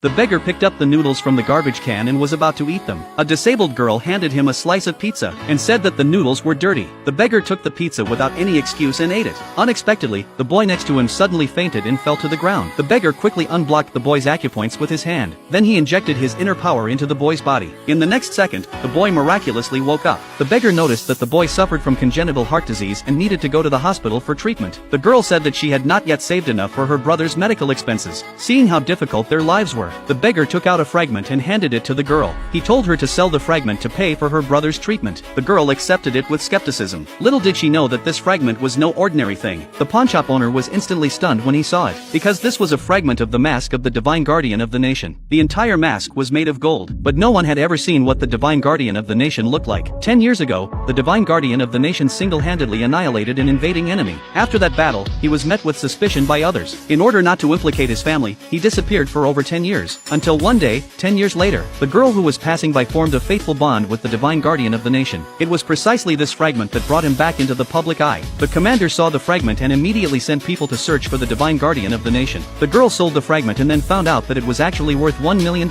The beggar picked up the noodles from the garbage can and was about to eat them. A disabled girl handed him a slice of pizza and said that the noodles were dirty. The beggar took the pizza without any excuse and ate it. Unexpectedly, the boy next to him suddenly fainted and fell to the ground. The beggar quickly unblocked the boy's acupoints with his hand. Then he injected his inner power into the boy's body. In the next second, the boy miraculously woke up. The beggar noticed that the boy suffered from congenital heart disease and needed to go to the hospital for treatment. The girl said that she had not yet saved enough for her brother's medical expenses. Seeing how difficult their lives were, the beggar took out a fragment and handed it to the girl. He told her to sell the fragment to pay for her brother's treatment. The girl accepted it with skepticism. Little did she know that this fragment was no ordinary thing. The pawnshop owner was instantly stunned when he saw it, because this was a fragment of the mask of the divine guardian of the nation. The entire mask was made of gold, but no one had ever seen what the divine guardian of the nation looked like. 10 years ago, the divine guardian of the nation single-handedly annihilated an invading enemy. After that battle, he was met with suspicion by others. In order not to implicate his family, he disappeared for over 10 years. Until one day, 10 years later, the girl who was passing by formed a fateful bond with the divine guardian of the nation. It was precisely this fragment that brought him back into the public eye. The commander saw the fragment and immediately sent people to search for the divine guardian of the nation. The girl sold the fragment and then found out that it was actually worth $1 million.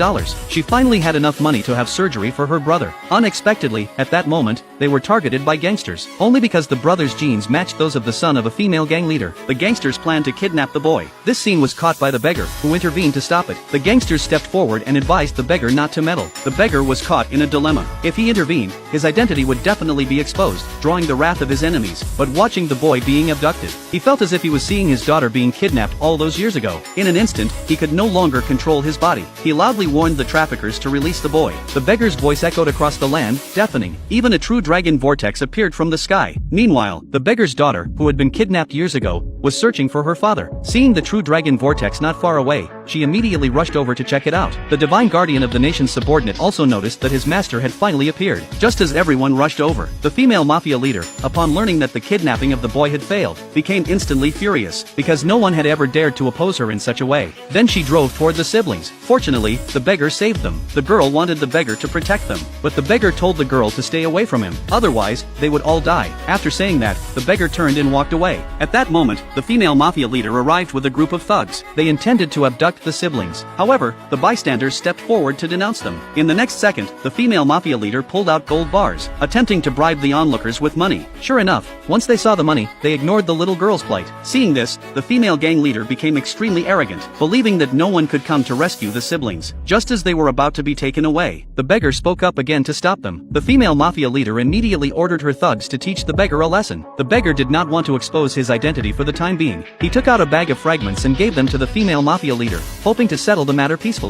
She finally had enough money to have surgery for her brother. Unexpectedly, at that moment, they were targeted by gangsters. Only because the brother's genes matched those of the son of a female gang leader. The gangsters planned to kidnap the boy. This scene was caught by the beggar, who intervened to stop it. The gangsters stepped forward and advised the beggar not to meddle. The beggar was caught in a dilemma. If he intervened, his identity would definitely be exposed, drawing the wrath of his enemies. But watching the boy being abducted, he felt as if he was seeing his daughter being kidnapped all those years ago. In an instant, he could no longer control his body. He loudly warned the traffickers to release the boy. The beggar's voice echoed across the land, deafening. Even a true dragon vortex appeared from the sky. Meanwhile, the beggar's daughter, who had been kidnapped years ago, was searching for her father. Seeing the true dragon vortex not far away, she immediately rushed over to check it out. The divine guardian of the nation's subordinate also noticed that his master had finally appeared. Just as everyone rushed over, the female mafia leader, upon learning that the kidnapping of the boy had failed, became instantly furious, because no one had ever dared to oppose her in such a way. Then she drove toward the siblings. Fortunately, the beggar saved them. The girl wanted the beggar to protect them, but the beggar told the girl to stay away from him, otherwise, they would all die. After saying that, the beggar turned and walked away. At that moment, the female mafia leader arrived with a group of thugs. They intended to abduct the siblings. However, the bystanders stepped forward to denounce them. In the next second, the female mafia leader pulled out gold bars, attempting to bribe the onlookers with money. Sure enough, once they saw the money, they ignored the little girl's plight. Seeing this, the female gang leader became extremely arrogant, believing that no one could come to rescue the siblings. Just as they were about to be taken away, the beggar spoke up again to stop them. The female mafia leader immediately ordered her thugs to teach the beggar a lesson. The beggar did not want to expose his identity for the time being. He took out a bag of fragments and gave them to the female mafia leader, hoping to settle the matter peacefully.